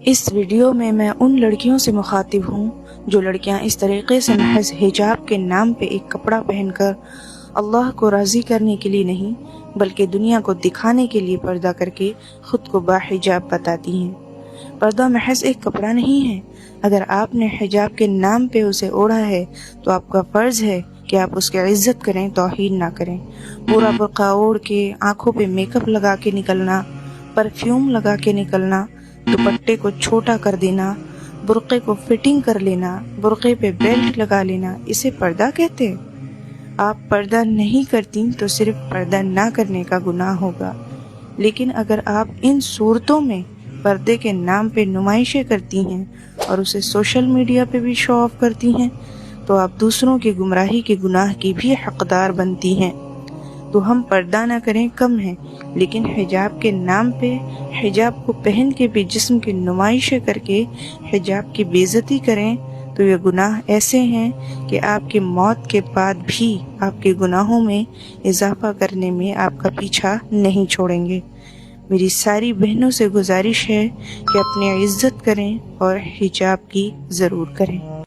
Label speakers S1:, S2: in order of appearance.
S1: اس video میں ان لڑکیوں سے مخاطب ہوں جو لڑکیاں اس طریقے سے محض حجاب کے نام پہ ایک کپڑا پہن کر اللہ کو راضی کرنے کے لیے نہیں بلکہ دنیا کو دکھانے کے لیے پردہ کر کے خود کو باحجاب بتاتی ہیں۔ پردہ محض ایک کپڑا نہیں ہے۔ اگر آپ نے حجاب کے نام پہ اسے اوڑھا ہے تو آپ کا فرض ہے کہ آپ اس کی عزت کریں، توہین نہ کریں۔ پورا برقع اوڑھ کے آنکھوں پہ میک اپ لگا کے نکلنا، پرفیوم لگا کے نکلنا، دوپٹے کو چھوٹا کر دینا، برقعے کو فٹنگ کر لینا، برقعے پہ بیلٹ لگا لینا، اسے پردہ کہتے ہیں؟ آپ پردہ نہیں کرتی تو صرف پردہ نہ کرنے کا گناہ ہوگا، لیکن اگر آپ ان صورتوں میں پردے کے نام پہ نمائشیں کرتی ہیں اور اسے سوشل میڈیا پہ بھی شو آف کرتی ہیں تو آپ دوسروں کی گمراہی کے گناہ کی بھی حقدار بنتی ہیں۔ تو ہم پردہ نہ کریں کم ہے، لیکن حجاب کے نام پہ حجاب کو پہن کے بھی جسم کی نمائشیں کر کے حجاب کی بے عزتی کریں تو یہ گناہ ایسے ہیں کہ آپ کی موت کے بعد بھی آپ کے گناہوں میں اضافہ کرنے میں آپ کا پیچھا نہیں چھوڑیں گے۔ میری ساری بہنوں سے گزارش ہے کہ اپنی عزت کریں اور حجاب کی ضرور کریں۔